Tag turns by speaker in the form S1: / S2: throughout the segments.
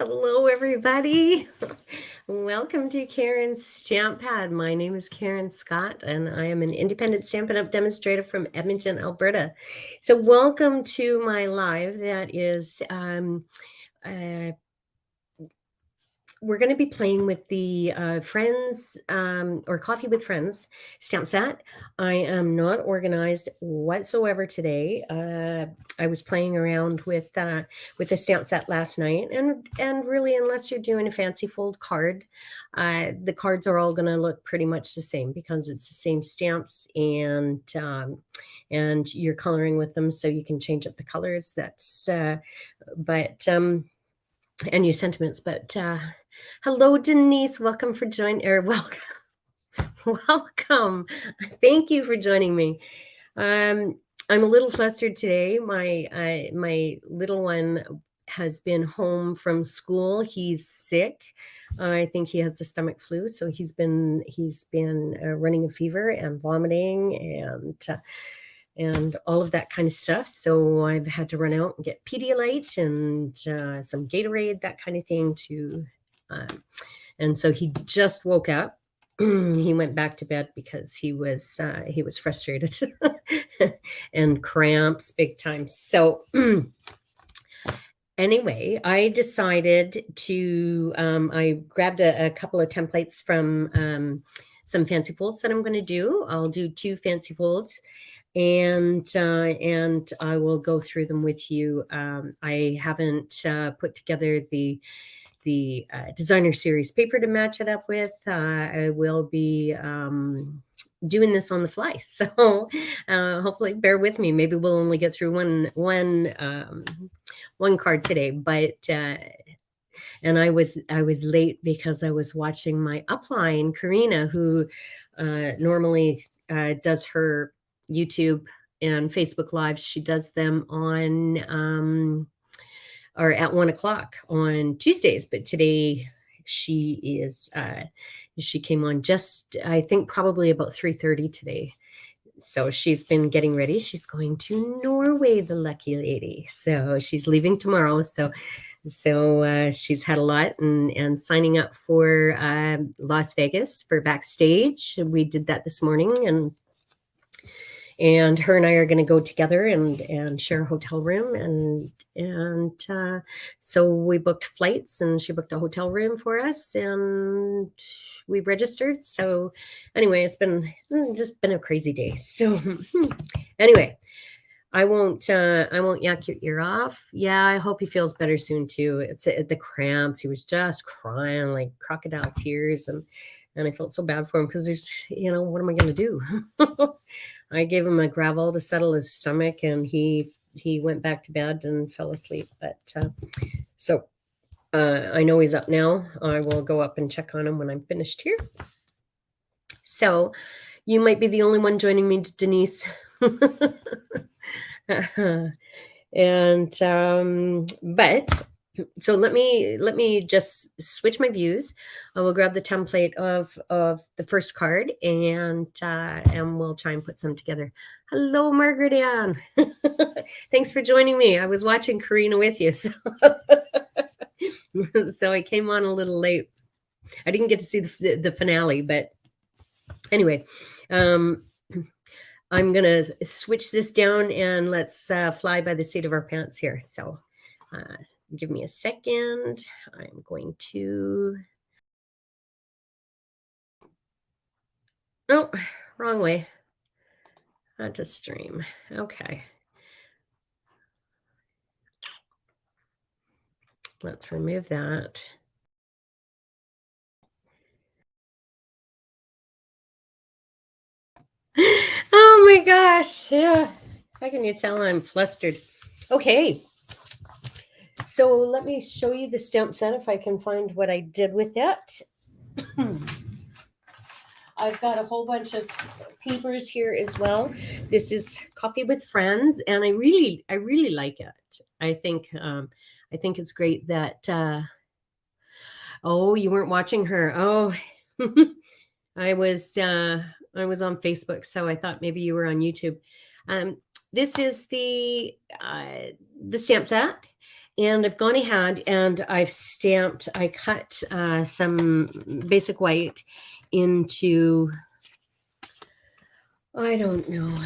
S1: Hello, everybody. Welcome to Karen's Stamp Pad. My name is Karen Scott, and I am an independent Stampin' Up! Demonstrator from Edmonton, Alberta. So welcome to my live that is we're going to be playing with the Friends or Coffee with Friends stamp set. I am not organized whatsoever today. I was playing around with the stamp set last night, and really, unless you're doing a fancy fold card, the cards are all going to look pretty much the same because it's the same stamps, and you're coloring with them, so you can change up the colors. That's and your sentiments. But hello, Denise. Welcome for joining. Or welcome, welcome. Thank you for joining me. I'm a little flustered today. My little one has been home from school. He's sick. I think he has the stomach flu, so he's been running a fever and vomiting and all of that kind of stuff. So I've had to run out and get Pedialyte and some Gatorade, that kind of thing too. And so he just woke up. He went back to bed because he was frustrated and cramps big time. So anyway, I decided to I grabbed a couple of templates from some fancy folds that I'm going to do. I'll do 2 fancy folds, and I will go through them with you. I haven't put together the designer series paper to match it up with. I will be doing this on the fly, so hopefully bear with me. Maybe we'll only get through one card today, but and I was late because I was watching my upline Karina, who normally does her YouTube and Facebook lives. She does them on or at 1:00 on Tuesdays, but today she came on just, I think, probably about 3:30 today. So she's been getting ready. She's going to Norway, the lucky lady. So she's leaving tomorrow. So she's had a lot and signing up for Las Vegas for backstage. We did that this morning, and her and I are going to go together and share a hotel room, and so we booked flights, and she booked a hotel room for us, and we registered. So anyway, it's just been a crazy day. So anyway, I won't yak your ear off. Yeah, I hope he feels better soon too. It's the cramps. He was just crying like crocodile tears, and I felt so bad for him because there's, what am I going to do? I gave him a Gravol to settle his stomach, and he went back to bed and fell asleep. But so I know he's up now. I will go up and check on him when I'm finished here. So you might be the only one joining me, Denise. And but so let me just switch my views. I will grab the template of the first card, and we'll try and put some together. Hello, Margaret Ann. Thanks for joining me. I was watching Karina with you, so, so I came on a little late. I didn't get to see the finale, but anyway, I'm going to switch this down, and let's fly by the seat of our pants here. So give me a second. I'm going to... Oh, wrong way. Not to stream. Okay. Let's remove that. Oh my gosh. Yeah. How can you tell I'm flustered? Okay. So let me show you the stamp set if I can find what I did with it. I've got a whole bunch of papers here as well. This is Coffee with Friends, and I really like it. I think it's great that oh, you weren't watching her. Oh, I was on Facebook, so I thought maybe you were on YouTube. This is the stamp set, And I've gone ahead and I've stamped, I cut some basic white into, I don't know,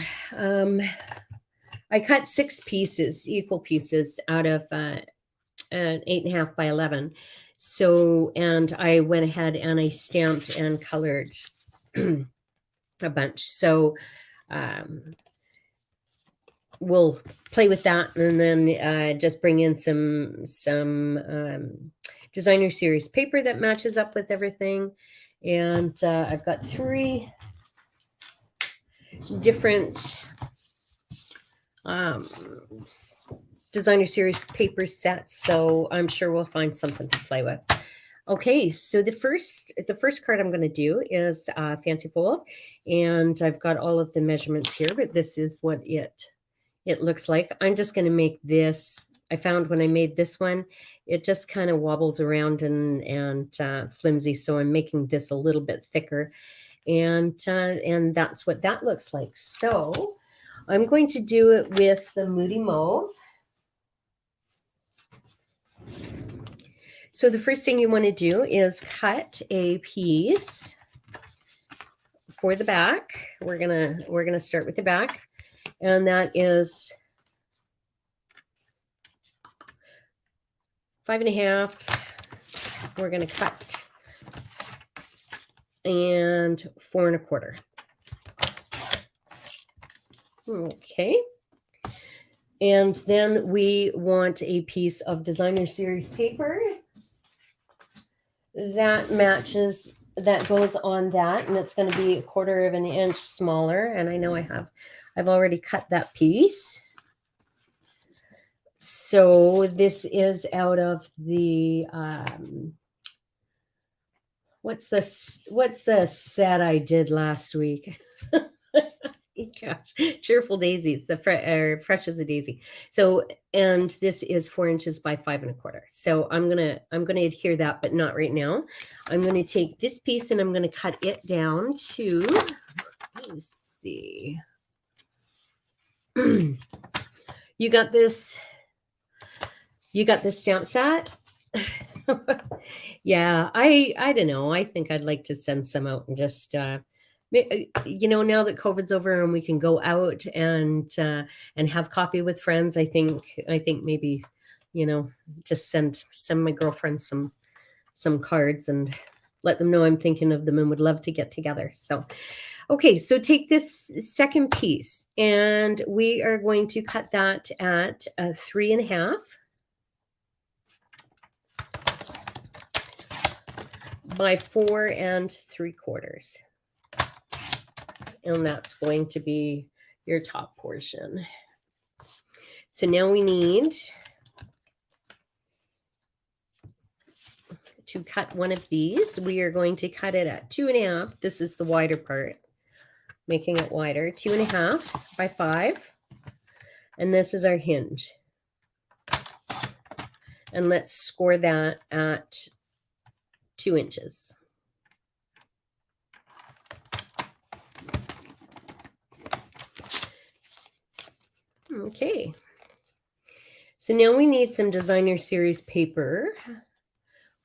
S1: I cut 6 pieces, equal pieces, out of an 8.5 by 11. So, and I went ahead and I stamped and colored a bunch. So we'll play with that, and then just bring in some designer series paper that matches up with everything. And I've got 3 different designer series paper sets, so I'm sure we'll find something to play with. Okay, so the first card I'm going to do is Fancy Fold, and I've got all of the measurements here, but this is what it looks like. I'm just going to make this. I found when I made this one, it just kind of wobbles around and flimsy, so I'm making this a little bit thicker, and that's what that looks like. So I'm going to do it with the Moody Mauve. So the first thing you want to do is cut a piece for the back. We're gonna start with the back, and that is 5.5. We're gonna cut and 4.25. Okay. And then we want a piece of designer series paper that matches, that goes on that, and it's going to be 1/4 of an inch smaller. And I know I've already cut that piece. So this is out of the what's the set I did last week? Gosh, Cheerful Daisies, the fresh as a daisy. So, and this is 4 inches by 5.25. So I'm gonna adhere that, but not right now. I'm gonna take this piece and I'm gonna cut it down to, let's see. You got this stamp set? Yeah, I don't know. I think I'd like to send some out and just now that COVID's over and we can go out and have coffee with friends, I think maybe, just send my girlfriends some cards and let them know I'm thinking of them and would love to get together. So, okay, so take this second piece and we are going to cut that at 3.5 by 4.75. And that's going to be your top portion. So now we need to cut one of these. We are going to cut it at 2.5. This is the wider part, making it wider. 2.5 by 5. And this is our hinge. And let's score that at 2 inches. Okay, so now we need some designer series paper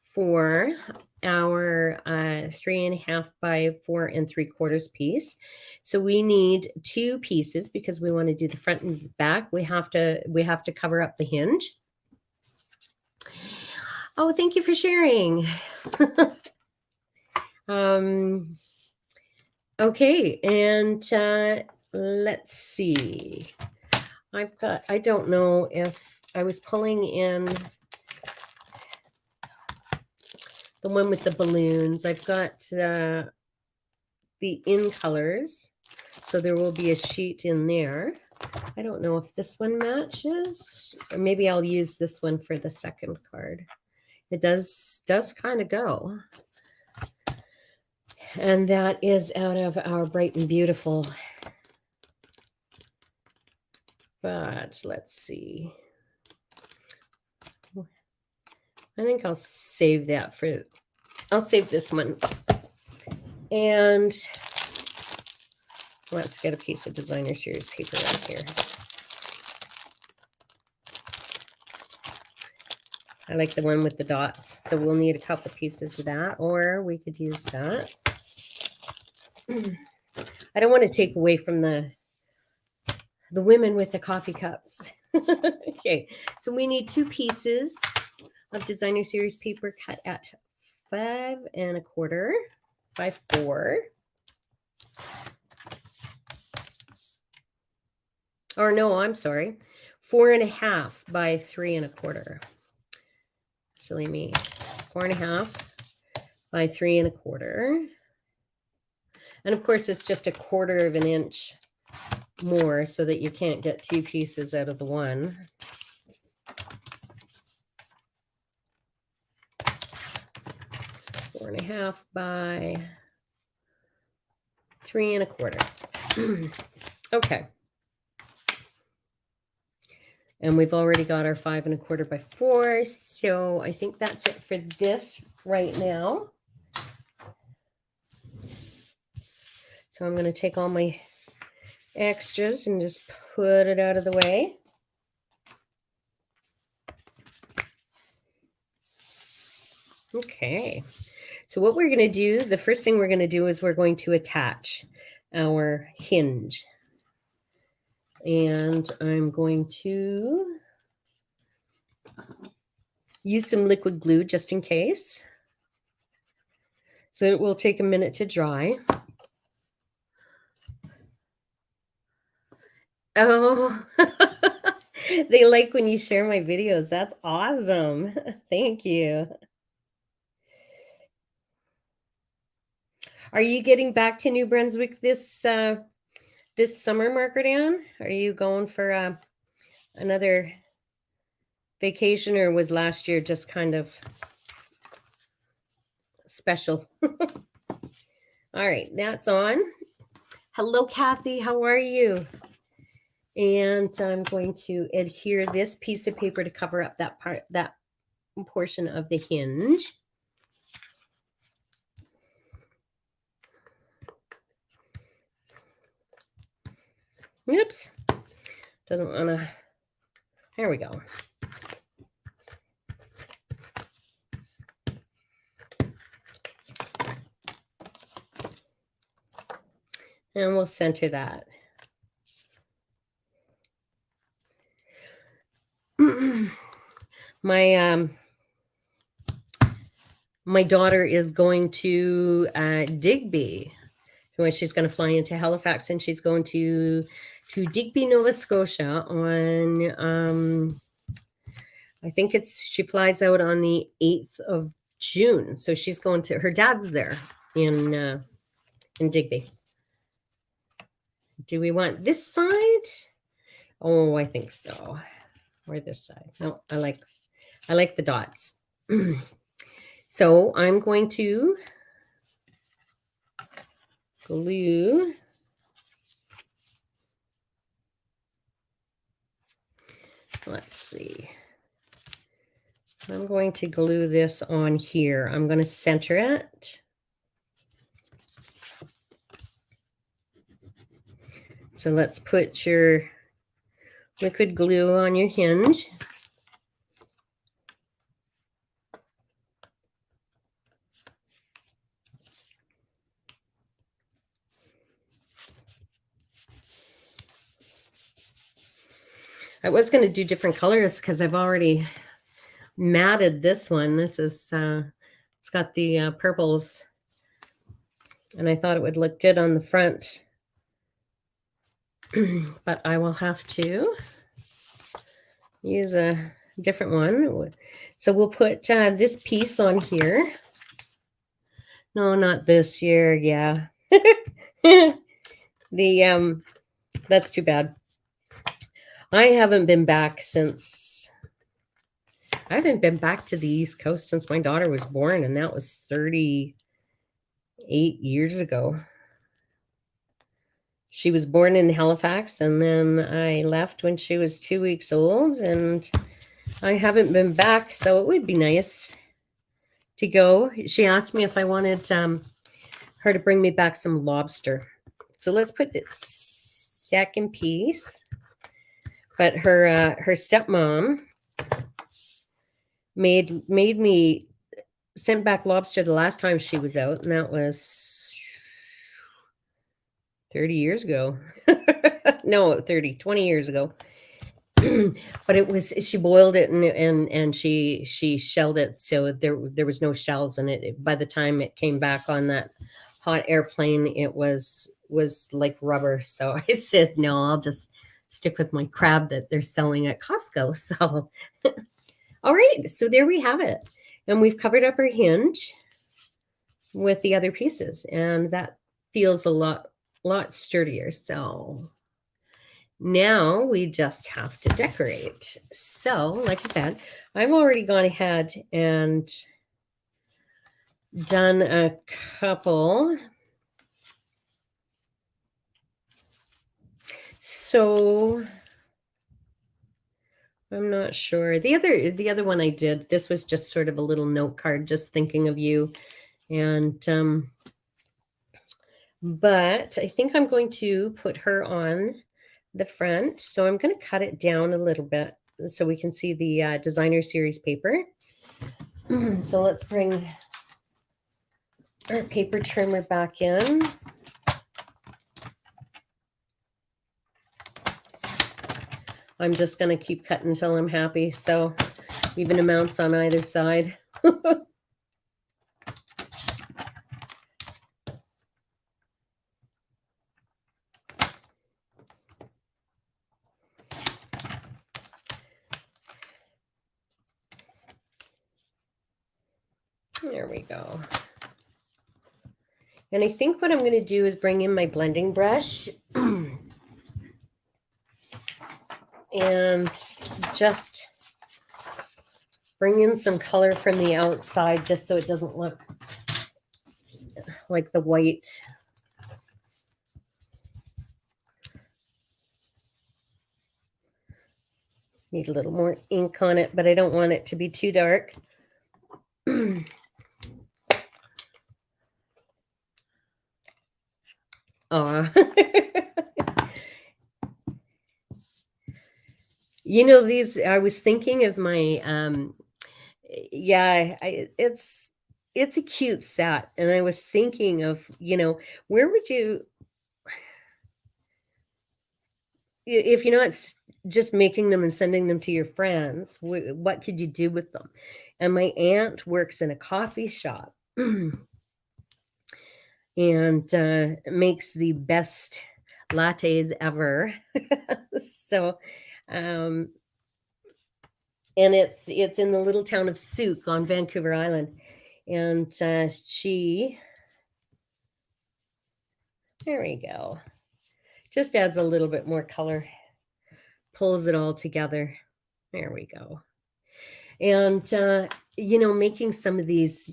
S1: for our 3.5 by 4.75 piece. So we need 2 pieces because we want to do the front and back. We have to cover up the hinge. Oh, thank you for sharing. Okay, and let's see. I don't know if I was pulling in the one with the balloons. I've got the in colors, so there will be a sheet in there. I don't know if this one matches, or maybe I'll use this one for the second card. It does kind of go. And that is out of our Bright and Beautiful. But let's see. I think I'll save that for, I'll save this one. And let's get a piece of designer series paper out here. I like the one with the dots. So we'll need a couple pieces of that, or we could use that. I don't want to take away from the women with the coffee cups. Okay, so we need 2 pieces of designer series paper cut at 5 1/4 by 4. Or no, I'm sorry, 4 1/2 by 3 1/4. Silly me. 4 1/2 by 3 1/4. And of course, it's just 1/4 of an inch more so that you can't get 2 pieces out of the one. 4 1/2 by 3 1/4. Okay. And we've already got our 5 1/4 by 4. So I think that's it for this right now. So I'm going to take all my extras and just put it out of the way. Okay. So what we're going to do, the first thing we're going to do is we're going to attach our hinge. And I'm going to use some liquid glue just in case. So it will take a minute to dry. Oh, they like when you share my videos. That's awesome. Thank you. Are you getting back to New Brunswick this summer, Margaret Ann? Are you going for another vacation, or was last year just kind of special? All right, that's on. Hello, Kathy. How are you? And I'm going to adhere this piece of paper to cover up that portion of the hinge. Oops. Doesn't want to. There we go. And we'll center that. My daughter is going to Digby. She's going to fly into Halifax, and she's going to Digby, Nova Scotia on I think she flies out on the 8th of June. So she's going to, her dad's there in Digby. Do we want this side? Oh, I think so. Or this side. No, I like the dots. So I'm going to glue let's see. I'm going to glue this on here. I'm going to center it. So let's put your liquid glue on your hinge. I was going to do different colors because I've already matted this one. This is, it's got the purples, and I thought it would look good on the front. But I will have to use a different one. So we'll put this piece on here. No, not this year. Yeah. That's too bad. I haven't been back to the East Coast since my daughter was born, and that was 38 years ago. She was born in Halifax, and then I left when she was 2 weeks old, and I haven't been back, so it would be nice to go. She asked me if I wanted her to bring me back some lobster. So let's put this second piece. But her stepmom made me sent back lobster the last time she was out, and that was 30 years ago. No, 30, 20 years ago. But it was, she boiled it and she shelled it, so there was no shells in it. By the time it came back on that hot airplane, it was like rubber. So I said, no, I'll just stick with my crab that they're selling at Costco. So all right, so there we have it. And we've covered up our hinge with the other pieces, and that feels a lot sturdier. So now we just have to decorate. So, like I said, I've already gone ahead and done a couple. So I'm not sure. The other one I did, this was just sort of a little note card, just thinking of you. And but I think I'm going to put her on the front. So I'm going to cut it down a little bit so we can see the designer series paper. So let's bring our paper trimmer back in. I'm just going to keep cutting until I'm happy. So even amounts on either side. There we go. And I think what I'm going to do is bring in my blending brush and just bring in some color from the outside, just so it doesn't look like the white. Need a little more ink on it, but I don't want it to be too dark. You know, these, I was thinking of my yeah, it's a cute set, and I was thinking of, you know, where would you, if you're not just making them and sending them to your friends, what could you do with them? And my aunt works in a coffee shop and makes the best lattes ever. So and it's in the little town of Souk on Vancouver Island, and she, there we go, just adds a little bit more color, pulls it all together. There we go. And you know, making some of these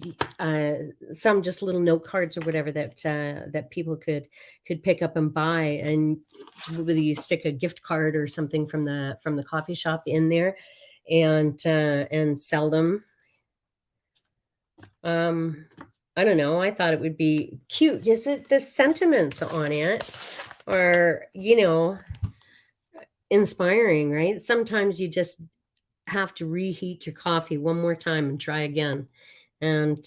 S1: some just little note cards or whatever that that people could pick up and buy, and whether you stick a gift card or something from the coffee shop in there, and sell them. I don't know, I thought it would be cute. Is it the sentiments on it are, you know, inspiring, right? Sometimes you just have to reheat your coffee one more time and try again. And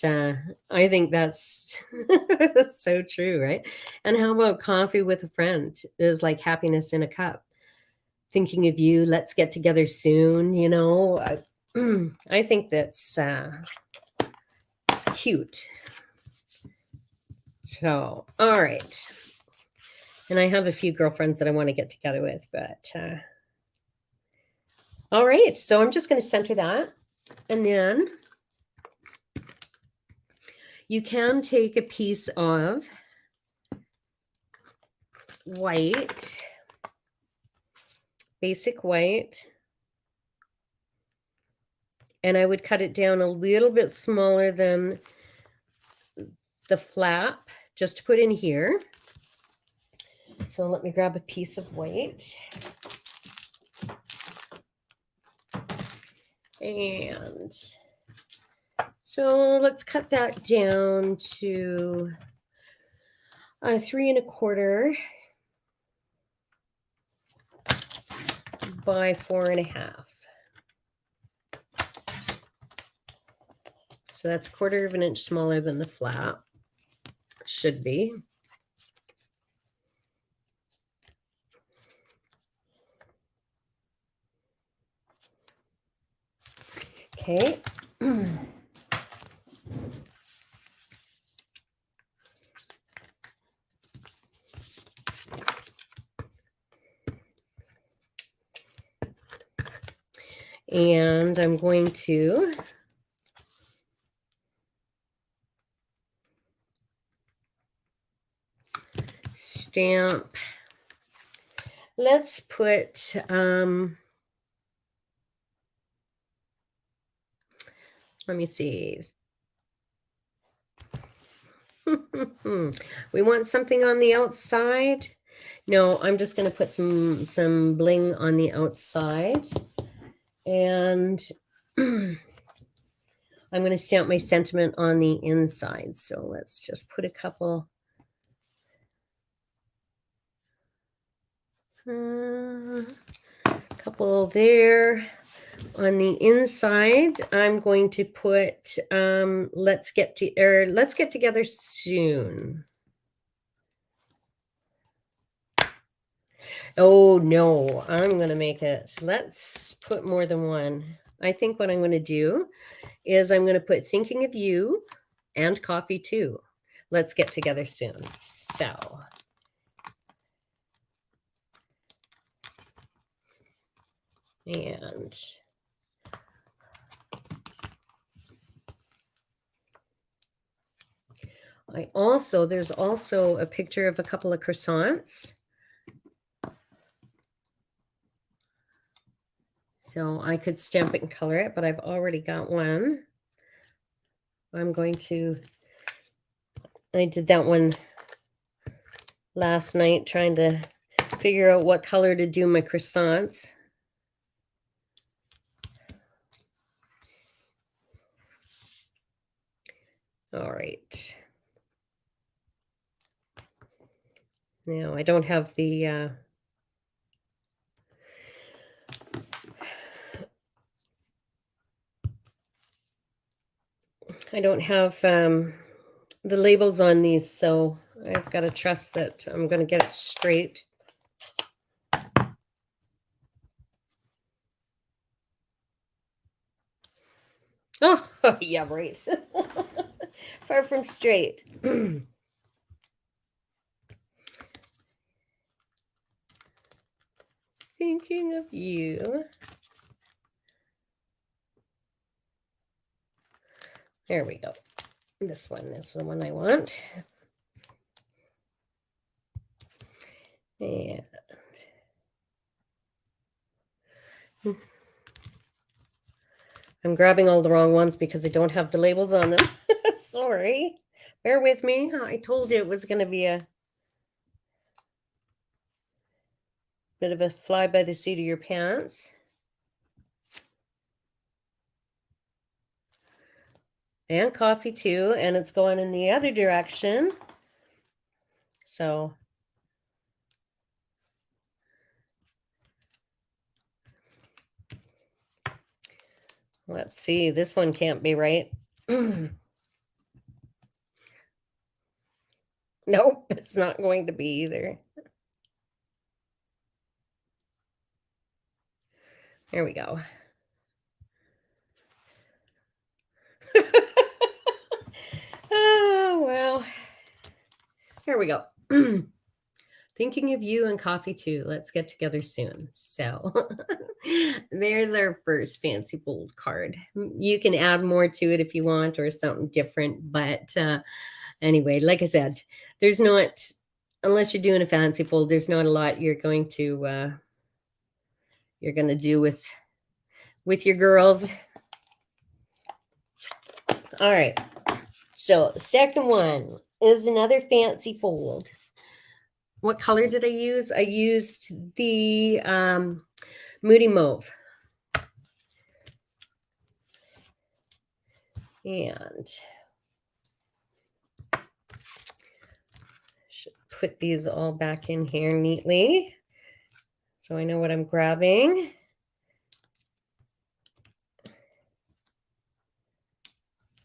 S1: I think that's so true, right? And how about coffee with a friend is like happiness in a cup. Thinking of you, let's get together soon, you know. I think that's it's cute. So, all right. And I have a few girlfriends that I want to get together with, but all right. So I'm just going to center that. And then you can take a piece of white, basic white, and I would cut it down a little bit smaller than the flap, just to put in here. So let me grab a piece of white. And so let's cut that down to 3 1/4 by 4 1/2. So that's 1/4 of an inch smaller than the flap. Should be. Okay. And I'm going to stamp. Let's put, let me see. We want something on the outside. No, I'm just going to put some bling on the outside. And I'm going to stamp my sentiment on the inside. So let's just put a couple. Couple there. On the inside, I'm going to put let's get together soon. Oh no, I'm gonna make it. Let's put more than one. I think what I'm going to do is I'm going to put thinking of you and coffee too. Let's get together soon. So and there's also a picture of a couple of croissants. So I could stamp it and color it, but I've already got one. I did that one last night trying to figure out what color to do my croissants. All right. Now I don't have the the labels on these, so I've got to trust that I'm going to get it straight. Oh, yeah, right. Far from straight. Thinking of you. There we go. This one is the one I want. And I'm grabbing all the wrong ones because I don't have the labels on them. Sorry. Bear with me. I told you it was going to be a bit of a fly by the seat of your pants. And coffee too, and it's going in the other direction. So let's see, this one can't be right. Nope, it's not going to be either. There we go. Oh, well, here we go. Thinking of you and coffee too. Let's get together soon. So there's our first fancy fold card. You can add more to it if you want or something different. But anyway, like I said, there's not, unless you're doing a fancy fold, there's not a lot you're going to do with your girls. All right. So the second one is another fancy fold. What color did I use? I used the Moody Mauve. And should put these all back in here neatly so I know what I'm grabbing.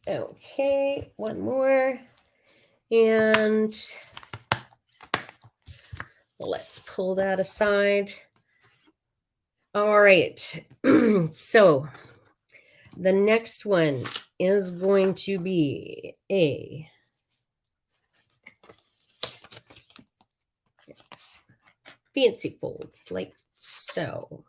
S1: Okay, one more. And let's pull that aside. All right. So the next one is going to be a fancy fold, like so.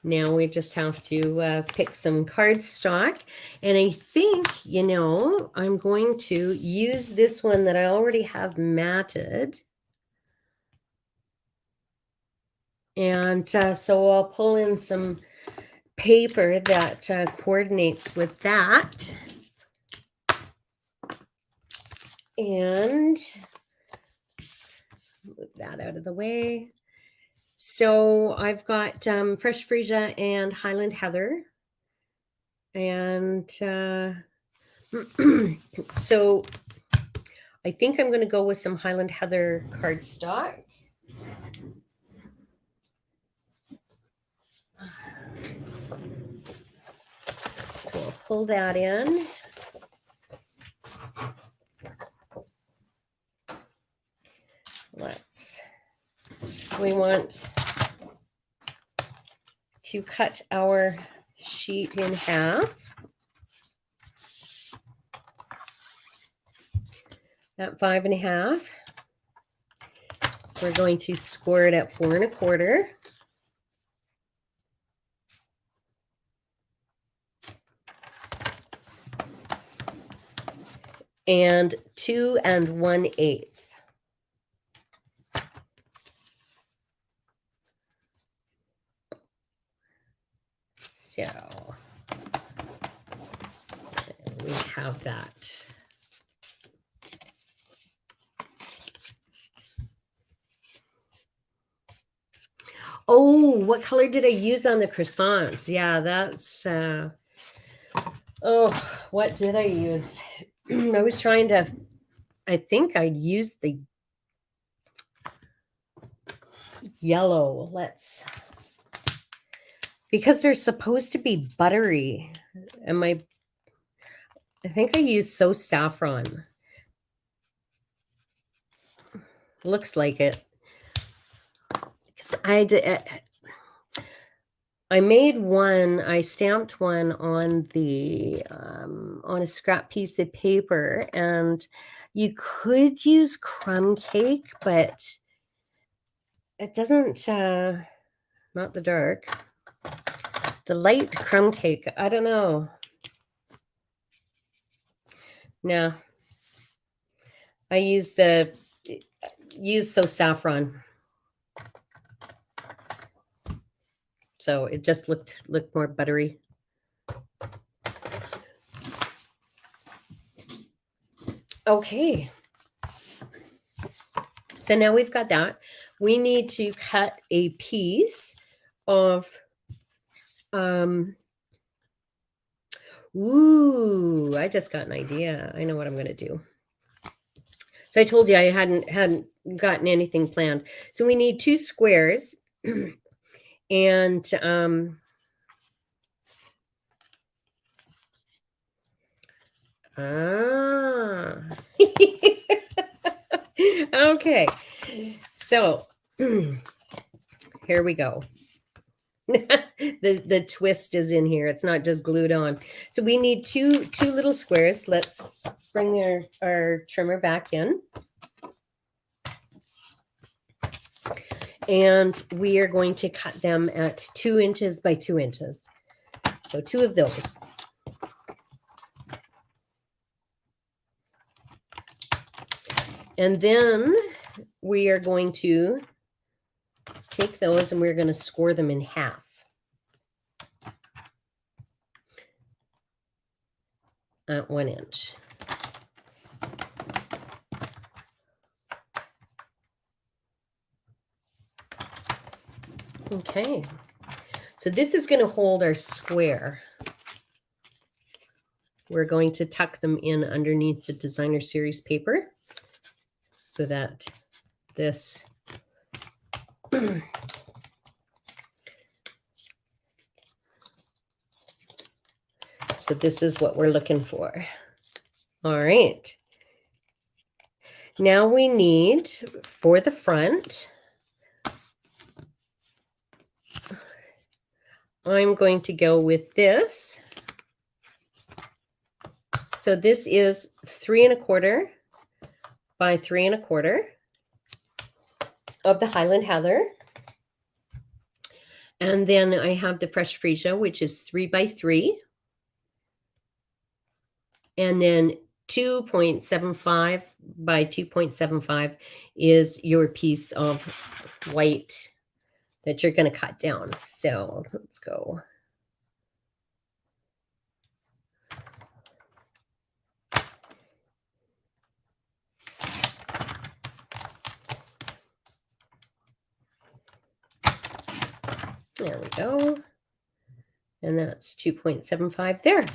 S1: Now we just have to pick some cardstock. And I think, you know, I'm going to use this one that I already have matted. And so I'll pull in some paper that coordinates with that. And move that out of the way. So I've got fresh freesia and Highland heather. And so I think I'm going to go with some Highland heather cardstock. So I'll pull that in. We want to cut our sheet in half at 5 1/2. We're going to score it at 4 1/4. And 2 1/8. So we have that. Oh, what color did I use on the croissants? Yeah, that's, oh, what did I use? I was trying to, I think I used the yellow. Because they're supposed to be buttery. I think I used So Saffron. Looks like it. I made one, I stamped one on the on a scrap piece of paper, and you could use crumb cake, but it doesn't not the dark. The light crumb cake, I don't know. No. I use So Saffron. So it just looked more buttery. Okay. So now we've got that. We need to cut a piece of ooh, I just got an idea. I know what I'm going to do. So I told you I hadn't gotten anything planned. So we need 2 squares and okay. So here we go. the twist is in here. It's not just glued on. So we need two little squares. Let's bring our trimmer back in. And we are going to cut them at 2 inches by 2 inches. So 2 of those. And then we are going to take those and we're going to score them in half. At 1 inch. Okay. So this is going to hold our square. We're going to tuck them in underneath the designer series paper so that this So this is what we're looking for. All right. Now we need, for the front, I'm going to go with this. So this is 3 1/4 by 3 1/4 of the Highland Heather. And then I have the fresh freesia, which is 3 by 3. And then 2.75 by 2.75 is your piece of white that you're going to cut down. So let's go. There we go. And that's 2.75 there.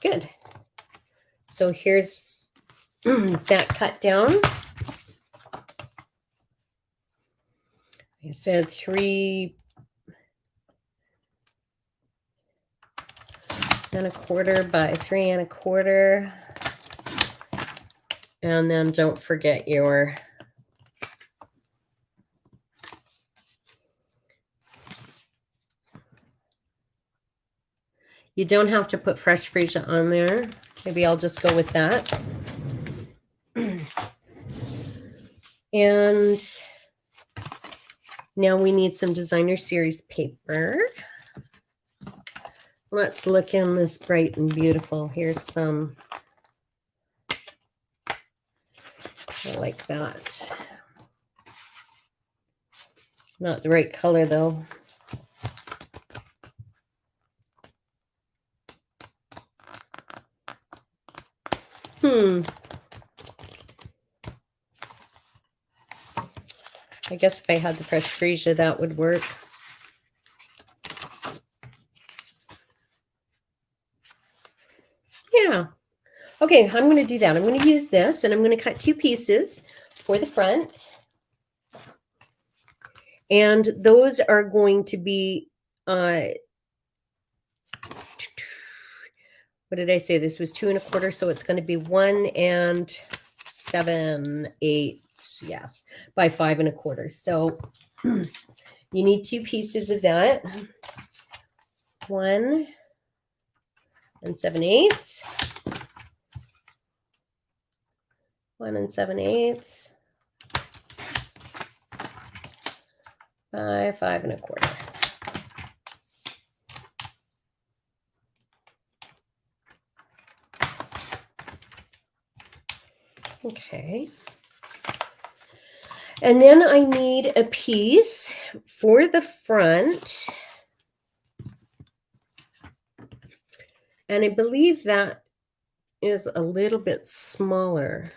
S1: Good. So here's that cut down. I said 3 1/4 by 3 1/4. And then don't forget your you don't have to put fresh freesia on there. Maybe I'll just go with that. And now we need some designer series paper. Let's look in this bright and beautiful. Here's some. I like that. Not the right color though. I guess if I had the fresh freesia, that would work. Yeah. Okay, I'm going to do that. I'm going to use this, and I'm going to cut 2 pieces for the front. And those are going to be, what did I say? This was 2 1/4, so it's going to be 1 7/8, yes, by 5 1/4. So you need 2 pieces of that. 1 7/8. 1 7/8 by 5 1/4. Okay. And then I need a piece for the front. And I believe that is a little bit smaller.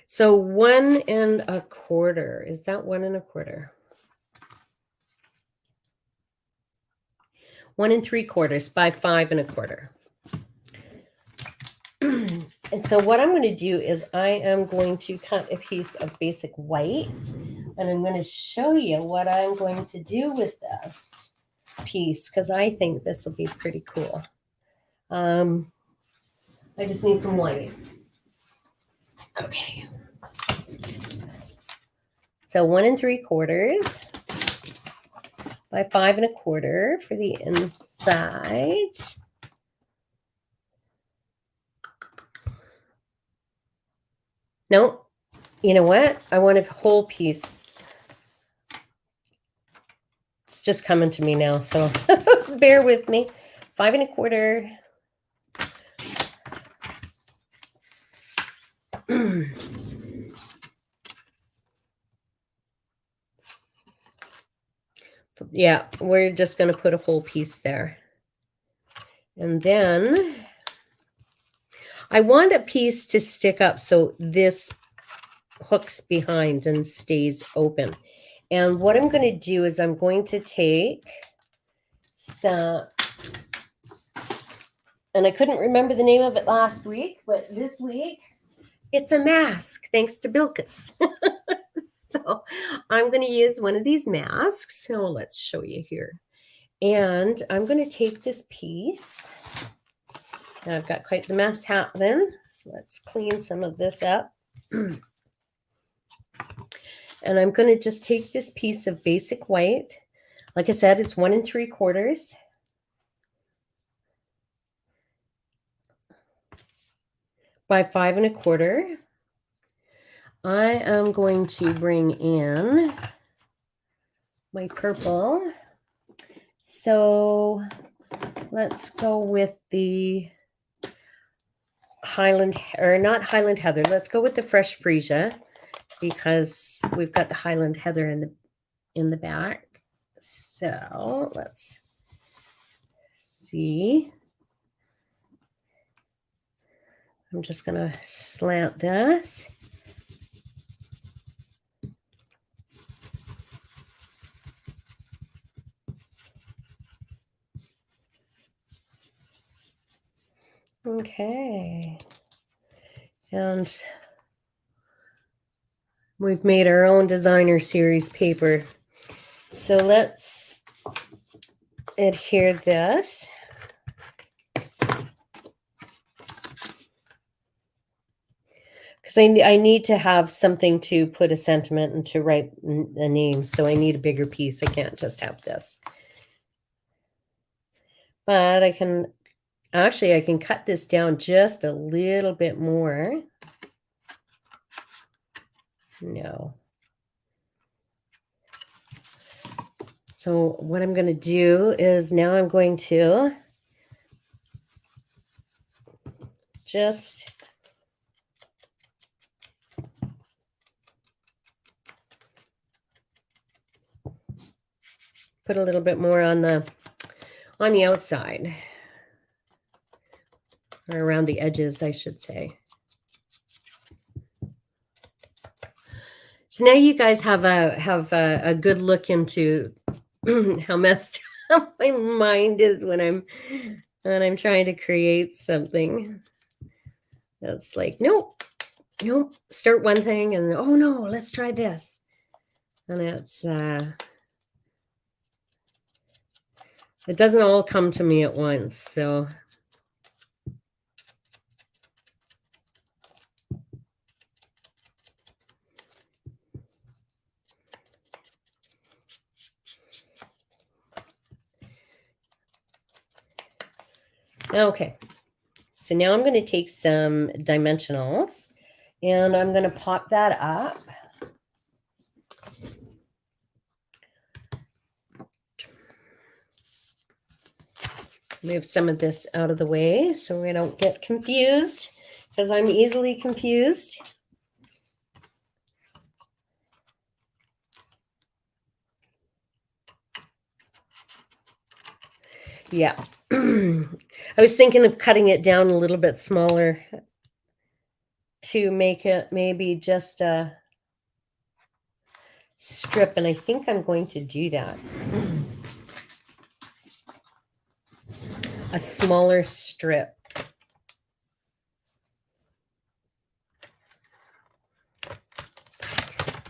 S1: So 1 1/4. Is that 1 1/4? 1 3/4 by 5 1/4. And so what I'm going to do is I am going to cut a piece of basic white, and I'm going to show you what I'm going to do with this piece, because I think this will be pretty cool. I just need some white. Okay. So 1 3/4 by 5 1/4 for the inside. No, you know what? I want a whole piece. It's just coming to me now, so bear with me. 5 1/4. Yeah, we're just going to put a whole piece there. And then I want a piece to stick up so this hooks behind and stays open. And what I'm going to do is I'm going to take some, and I couldn't remember the name of it last week, but this week it's a mask, thanks to Bilkis. So I'm going to use one of these masks. So let's show you here. And I'm going to take this piece. Now I've got quite the mess happening. Let's clean some of this up. And I'm going to just take this piece of basic white. Like I said, it's 1 3/4 by 5 1/4. I am going to bring in my purple. So let's go with the Highland, or not Highland Heather. Let's go with the fresh freesia because we've got the Highland Heather in the back. So let's see. I'm just going to slant this. Okay. And we've made our own designer series paper. So let's adhere this. Because I need to have something to put a sentiment and to write a name. So I need a bigger piece. I can't just have this. But I can cut this down just a little bit more. No. So what I'm going to do is now I'm going to just put a little bit more on the outside, or around the edges, I should say. So now you guys have a good look into how messed up my mind is when I'm trying to create something. It's like, nope, start one thing and oh no, let's try this. And it's it doesn't all come to me at once. So okay. So now I'm going to take some dimensionals and I'm going to pop that up. Move some of this out of the way so we don't get confused, because I'm easily confused. Yeah. I was thinking of cutting it down a little bit smaller to make it maybe just a strip, and I think I'm going to do that. A smaller strip.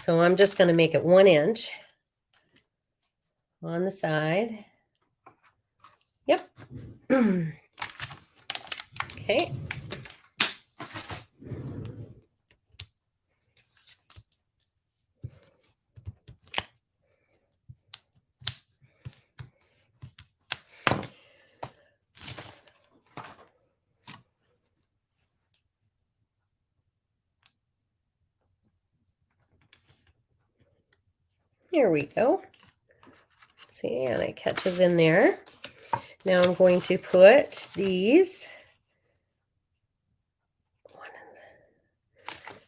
S1: So I'm just going to make it 1 inch on the side. Yep. Okay. Here we go. See, and it catches in there. Now I'm going to put these.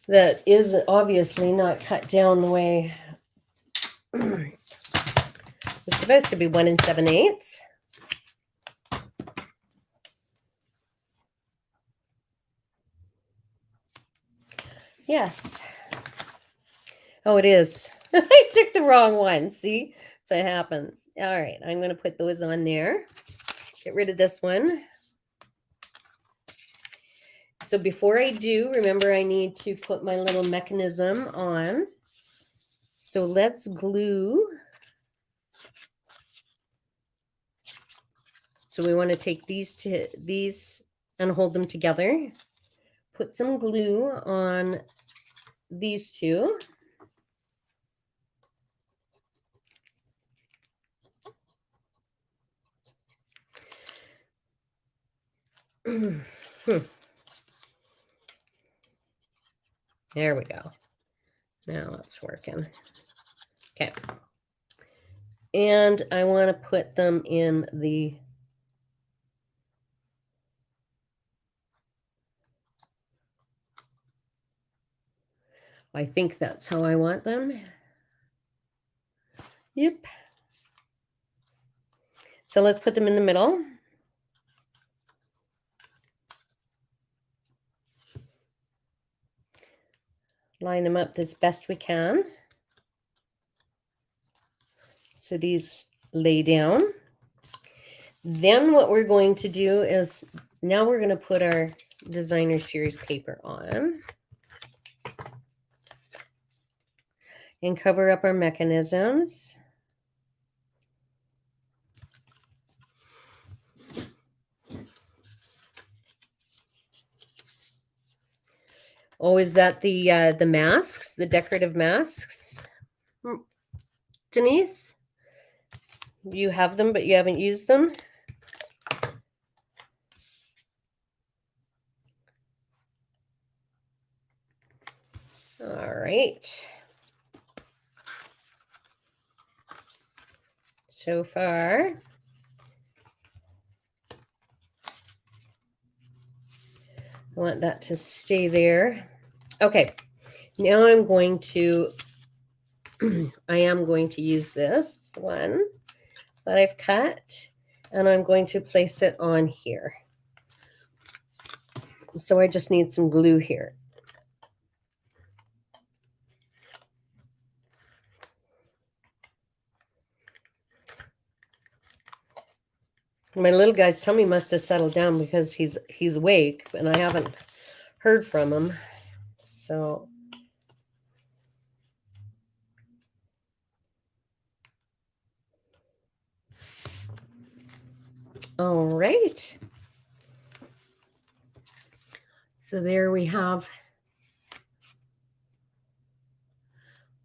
S1: That is obviously not cut down the way it's supposed to be, 1 7/8. Yes. Oh, it is. I took the wrong one. See? So it happens. All right. I'm going to put those on there. Get rid of this one. So before I do, remember I need to put my little mechanism on. So let's glue So we want to take these and hold them together. Put some glue on these two. There we go. Now it's working. Okay. And I want to put them in the I think that's how I want them. Yep. So let's put them in the middle. Line them up as best we can. So these lay down. Then what we're going to do is now we're going to put our designer series paper on and cover up our mechanisms. Oh, is that the masks, the decorative masks? Denise, you have them, but you haven't used them? All right. So far, I want that to stay there. Okay, now I'm going to, I am going to use this one that I've cut, and I'm going to place it on here. So I just need some glue here. My little guy's tummy must have settled down because he's awake, and I haven't heard from him. So all right. So there we have.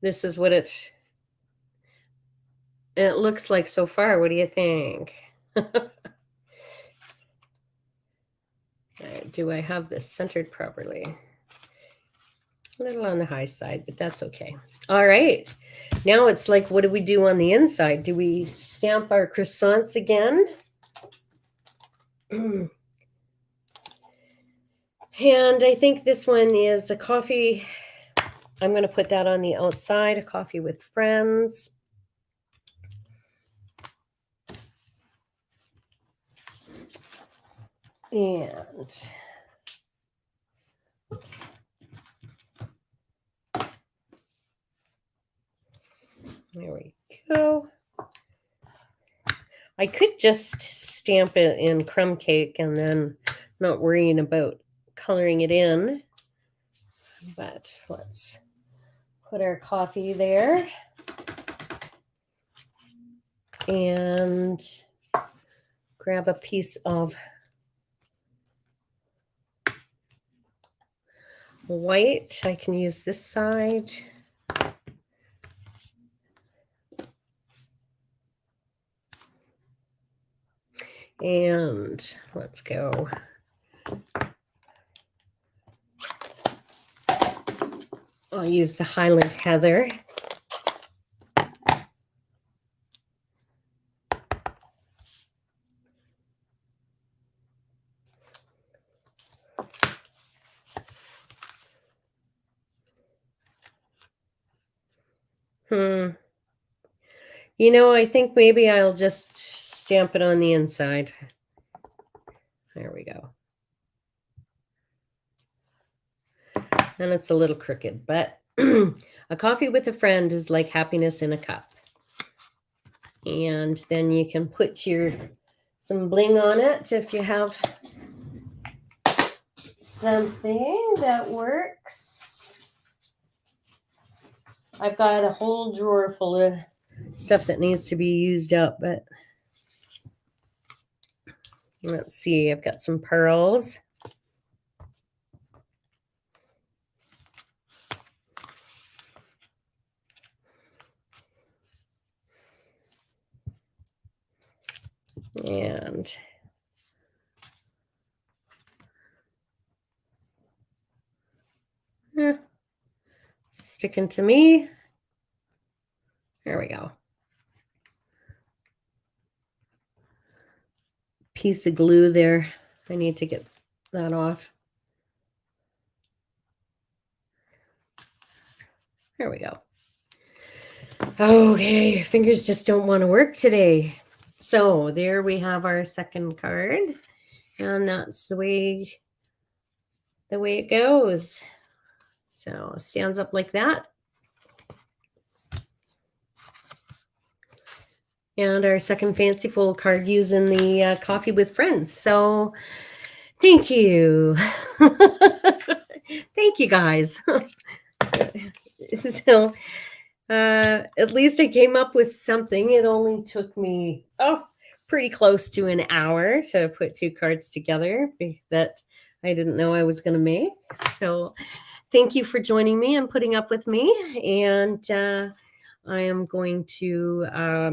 S1: This is what it looks like so far. What do you think? Do I have this centered properly? A little on the high side, but that's okay. All right. Now it's like, what do we do on the inside? Do we stamp our croissants again? And I think this one is a coffee. I'm going to put that on the outside, a coffee with friends. And oops. There we go. I could just stamp it in crumb cake and then not worrying about coloring it in. But let's put our coffee there. And grab a piece of white. I can use this side. And let's go. I'll use the Highland Heather. You know, I think maybe I'll just stamp it on the inside. There we go. And it's a little crooked, but a coffee with a friend is like happiness in a cup. And then you can put some bling on it if you have something that works. I've got a whole drawer full of stuff that needs to be used up, but Let's see, I've got some pearls. And sticking to me. There we go. Piece of glue there. I need to get that off. There we go. Okay, fingers just don't want to work today. So there we have our second card, and that's the way it goes. So stands up like that. And our second fanciful card using the coffee with friends. So thank you. Thank you guys. So at least I came up with something. It only took me pretty close to an hour to put two cards together that I didn't know I was going to make. So thank you for joining me and putting up with me. And I am going to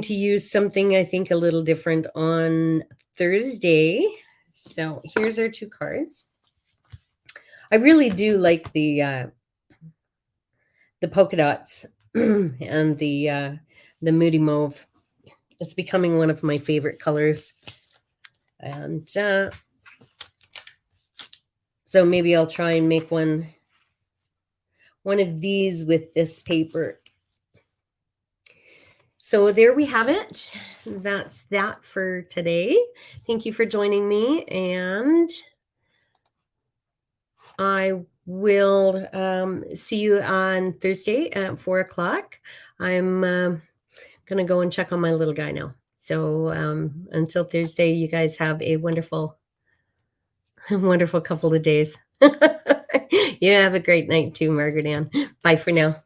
S1: use something I think a little different on Thursday. So here's our two cards. I really do like the polka dots and the moody mauve. It's becoming one of my favorite colors. And so maybe I'll try and make one of these with this paper. So there we have it. That's that for today. Thank you for joining me, and I will see you on Thursday at 4 o'clock. I'm going to go and check on my little guy now. So until Thursday, you guys have a wonderful, wonderful couple of days. You have a great night too, Margaret Ann. Bye for now.